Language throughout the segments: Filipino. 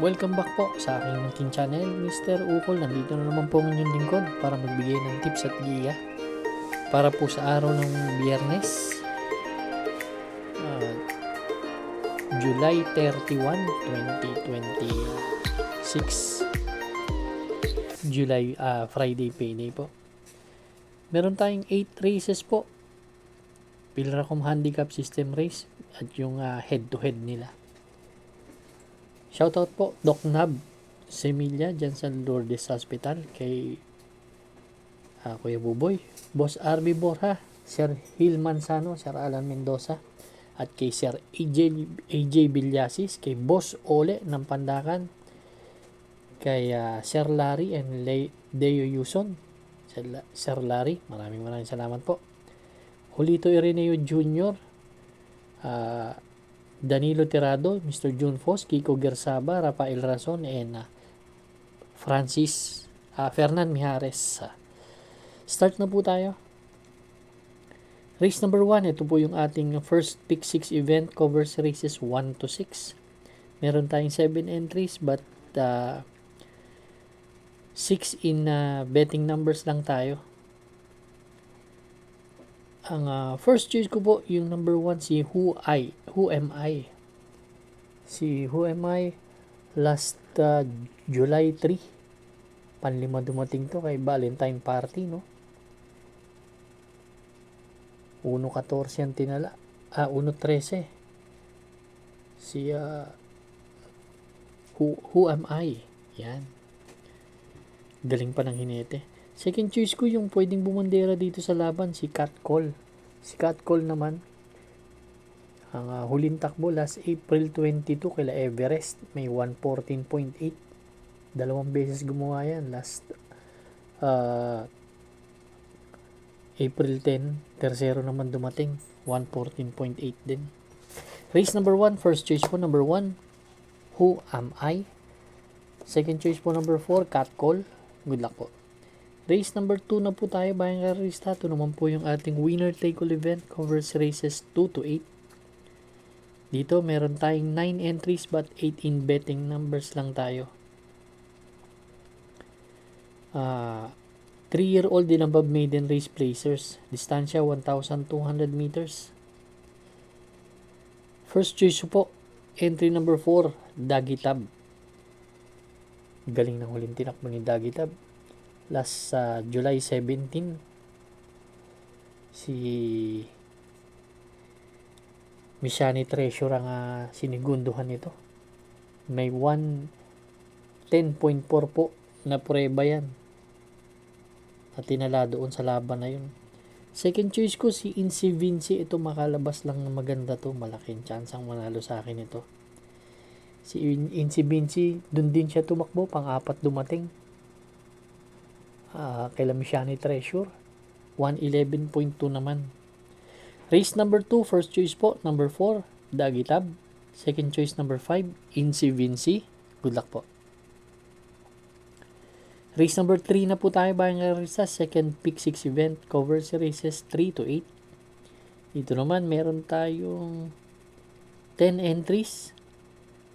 Welcome back po sa aking munting channel, Mr. Ukol. Nandito na naman po ang inyong lingkod para magbigay ng tips at giya para po sa araw ng Biyernes, July 31, 2026. Friday payday po. Meron tayong 8 races po. Pilracom Handicap System Race at yung head-to-head nila. Shoutout po, Doc Nab Semilla dyan sa Lourdes Hospital kay Kuya Buboy, Boss RB Borja, Sir Hil Manzano, Sir Alan Mendoza, at kay Sir AJ Villasis, kay Boss Ole ng Pandakan, kay Sir Larry and Deo Yuson. Sir Larry, maraming salamat po. Julito Ireneo Jr., Danilo Tirado, Mr. June Fos, Kiko Gersaba, Rafael Razon, and Fernan Mijares. Start na po tayo. Race number 1, ito po yung ating first pick 6 event, covers races 1 to 6. Meron tayong 7 entries but 6 in betting numbers lang tayo. Ang first choice ko po, yung number 1, si Who Am I. Si Who Am I, last July 3. Panlima dumating to kay Valentine Party, no? 1.14 ang tinala. 1.13. Si Who Am I. Yan. Galing pa ng hinete. Second choice ko yung pwedeng bumandera dito sa laban, si Cat Call. Si Cat Call naman, ang huling takbo last April 22 kila Everest, may 114.8. Dalawang beses gumawa yan. Last April 10, tersero naman dumating, 114.8 din. Race number 1, first choice po number 1, Who Am I. Second choice po number 4, Cat Call. Good luck po. Race number 2 na po tayo, bayang karista. Ito naman po yung ating winner take all event, covers races 2 to 8. Dito meron tayong 9 entries but 8 in betting numbers lang tayo. 3-year-old and above maiden race placers. Distansya 1,200 meters. First choice po, entry number 4, Dagitab. Galing ng huling tinakbo ni Dagitab. Last July 17, si Mishani Treasure ang sinigunduhan nito. May 110.4 po na prueba yan at tinala doon sa laban na yun. Second choice ko si Incy Vinci. Ito makalabas lang na maganda to. Malaking chance ang manalo sa akin ito. Si Incy Vinci, dun din siya tumakbo, pang-apat dumating. Kay Mishani Treasure 111.2 naman. Race number 2, first choice po number 4, Dagitab. Second choice number 5, Incy Vinci. Good luck po. Race number 3 na po tayo, bayang karista. Second pick 6 event, covers races 3 to 8. Dito naman meron tayong 10 entries,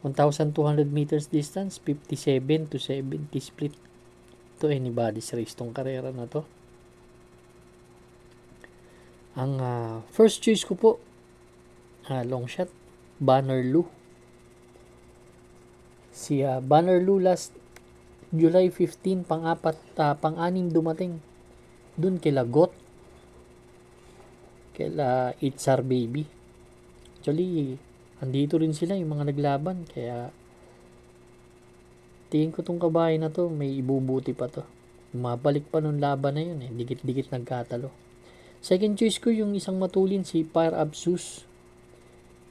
1,200 meters distance, 57 to 70 split. To anybody's race tong karera na to. Ang first choice ko po, long shot, Banner Lou. Si Banner Lou last July 15, pang-anim dumating. Dun kila Got, kila Itzar Baby. Actually, andito rin sila yung mga naglaban, kaya tingin ko tong kabahay na to may ibubuti pa to. Mabalik pa nung laban na yun dikit-dikit nagkatalo. Second choice ko yung isang matulin, si Fire Absus.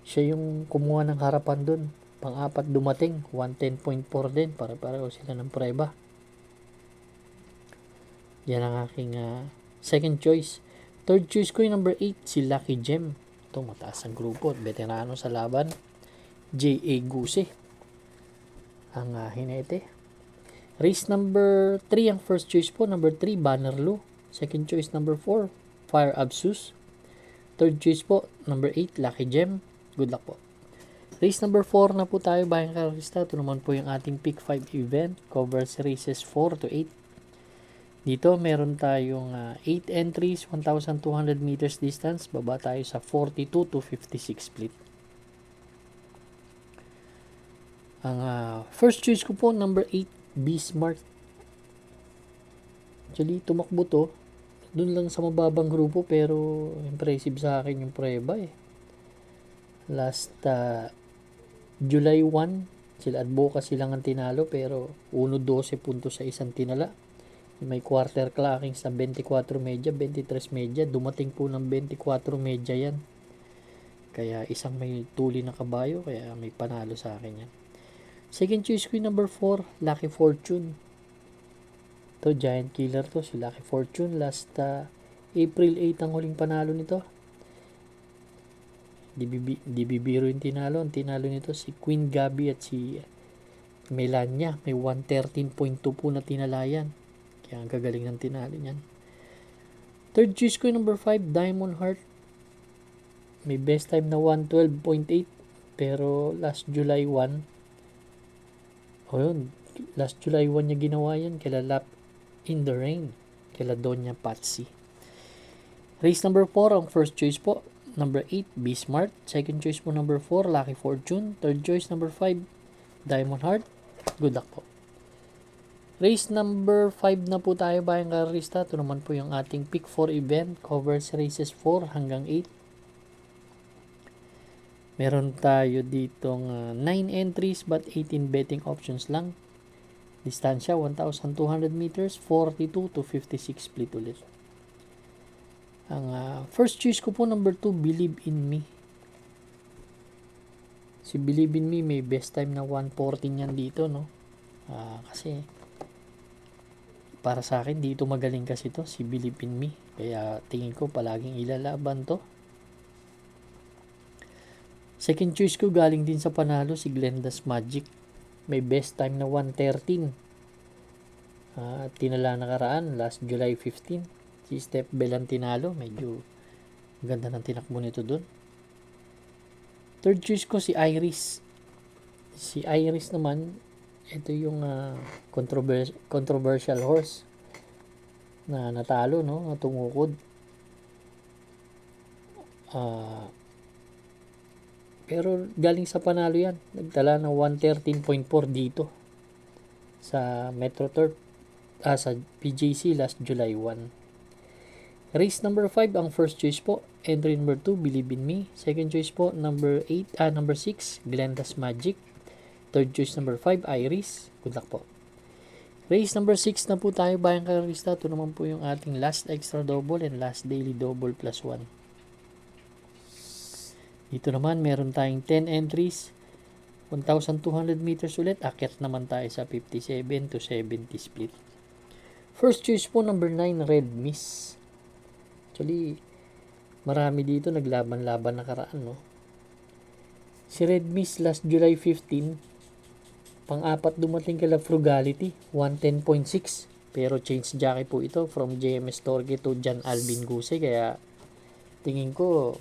Siya yung kumuha ng harapan dun. Pang-apat dumating, 110.4 din, para-pareho sila ng prueba. Yan ang aking second choice. Third choice ko yung number 8, si Lucky Gem. Ito mataas ang grupo, veterano sa laban, J.A. Guse ang hinete. Race number 3 ang first choice po, number 3, Banner Lou. Second choice number 4, Fire Absus. Third choice po, number 8, Lucky Gem. Good luck po. Race number 4 na po tayo, bayang karista. Ito naman po yung ating pick 5 event. Covers races 4 to 8. Dito meron tayong 8 entries, 1,200 meters distance. Baba tayo sa 42 to 56 split. Ang first choice ko po, number 8, B-Smart. Actually, tumakbo to. Doon lang sa mababang grupo, pero impressive sa akin yung preba eh. Last July 1, sila Advocacy lang ang tinalo, pero 1-12 puntos sa isang tinala. May quarter clocking sa 24 media, 23 media. Dumating po ng 24 media yan. Kaya isang may tuli na kabayo, kaya may panalo sa akin yan. Second choice ko yung number 4, Lucky Fortune. To giant killer to, si Lucky Fortune. Last April 8 ang huling panalo nito. Di bibiro yung tinalo. Ang tinalo nito si Queen Gabi at si Melania. May 113.2 po na tinalayan. Kaya ang gagaling ng tinalo niyan. Third choice ko yung number 5, Diamond Heart. May best time na 112.8. Pero last July 1, last July 1 niya ginawa yan. Kila Lap in the Rain. Kila Doña Patsy. Race number 4, ang first choice po, number 8, B-Smart. Second choice po, number 4, Lucky Fortune. Third choice, number 5, Diamond Heart. Good luck po. Race number 5 na po tayo, bayang karista. Ito naman po yung ating pick 4 event. Covers races 4 hanggang 8. Meron tayo ditong 9 entries but 18 betting options lang. Distansya 1,200 meters, 42 to 56 split ulit. Ang first choice ko po, number 2, Believe in Me. Si Believe in Me may best time na 114 yan dito, no? Kasi para sa akin dito magaling kasi to, si Believe in Me. Kaya tingin ko palaging ilalaban to. Second choice ko, galing din sa panalo, si Glenda's Magic. May best time na 113. Tinala nakaraan, last July 15. Si Steph Bell ang tinalo. Medyo ganda ng tinakbo nito dun. Third choice ko, si Iris. Si Iris naman, ito yung controversial horse na natalo, no? Natungukod. Pero galing sa panalo yan. Nagtala ng 113.4 dito sa Metro Turf, sa PJC last July 1. Race number 5, ang first choice po, entry number 2, Believe in Me. Second choice po, number 6, Glenda's Magic. Third choice, number 5, Iris. Good luck po. Race number 6 na po tayo, bayang karista. Ito naman po yung ating last extra double and last daily double plus 1. Dito naman, meron tayong 10 entries, 1,200 meters ulit. Akyat naman tayo sa 57 to 70 split. First choice po, number 9, Red Miss. Actually, marami dito naglaban-laban nakaraan, no? Si Red Miss last July 15, pang-apat dumating kala Frugality, 110.6. Pero change jockey po ito from JMS Torque to John Alvin Guse. Kaya tingin ko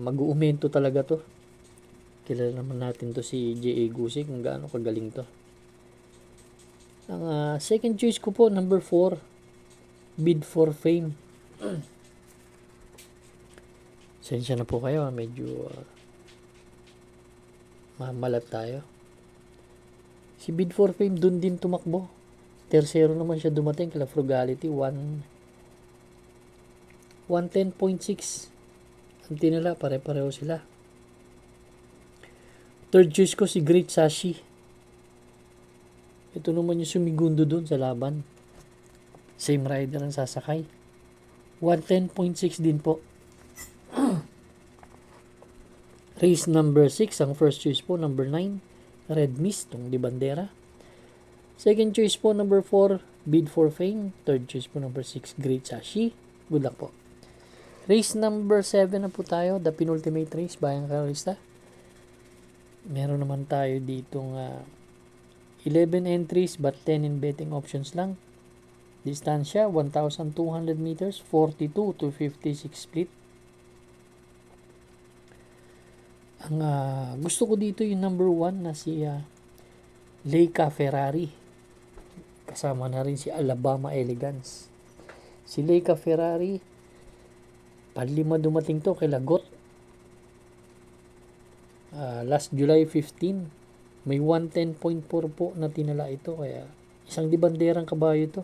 mag-uumento talaga to. Kilala naman natin to si J.A. Guse kung gaano kagaling to. Ang second choice ko po, number 4, Bid for Fame. Sensya na po kayo, medyo mamalat tayo. Si Bid for Fame dun din tumakbo. Tersero naman siya dumating kala Frugality, 110.6. Ang tinala, pare-pareho sila. Third choice ko, si Great Sashi. Ito naman yung sumigundo dun sa laban. Same rider ang sasakay. 110.6 din po. Race number 6, ang first choice po, number 9, Red Mist, tong di bandera. Second choice po, number 4, Bid for Fame. Third choice po, number 6, Great Sashi. Good luck po. Race number 7 na po tayo, the penultimate race, bayang karista. Meron naman tayo ditong 11 entries but 10 in betting options lang. Distansya 1,200 meters, 42 to 56 split. Ang gusto ko dito yung number 1 na si Leica Ferrari. Kasama na rin si Alabama Elegance. Si Leica Ferrari, panlima dumating to kay Lagot. Last July 15, may 110.4 po na tinala ito. Kaya isang dibanderang kabayo to.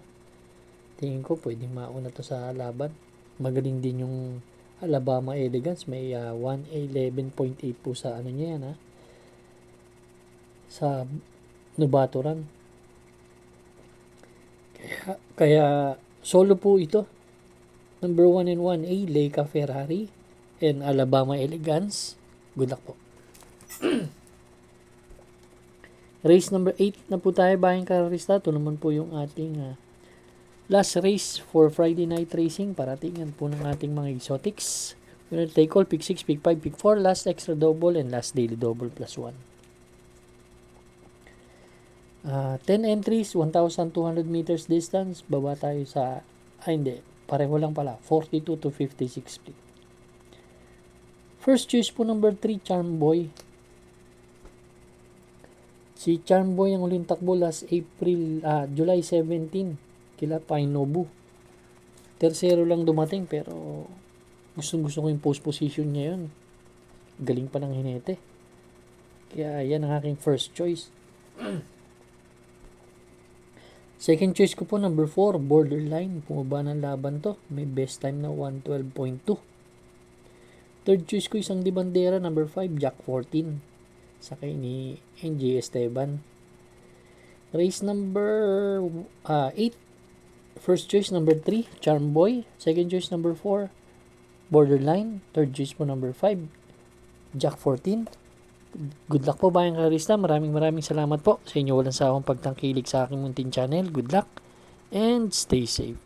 Tingin ko pwedeng mauna to sa laban. Magaling din yung Alabama Elegance. May 111.8 po sa ano niya yan sa Novato Run. Kaya solo po ito. Number 1 and 1A, Leica Ferrari and Alabama Elegance. Good luck po. Race number 8 na po tayo, bayang kararista. Ito naman po yung ating last race for Friday night racing. Paratingan po ng ating mga exotics. Winner take all, pick 6, pick 5, pick 4, last extra double, and last daily double plus 1. 10 entries, 1,200 meters distance. Baba tayo sa, hindi, pareho lang pala, 42 to 56 split. First choice po number 3, Charm Boy. Si Charm Boy ang uling takbo last July 17 kila Painobu. Tercero lang dumating pero gusto ko yung post position niya yun. Galing pa ng hinete. Kaya yan ang aking first choice. Second choice ko po number 4, Borderline. Pumaba ng laban to. May best time na 112.2. Third choice ko isang dibandera number 5, Jack 14. Sakay ni NJ Esteban. Race number 8. First choice number 3, Charm Boy. Second choice number 4, Borderline. Third choice po number 5, Jack 14. Good luck po bayang karista. Maraming salamat po sa inyo walang sawang pagtangkilik sa aking munting channel. Good luck and stay safe.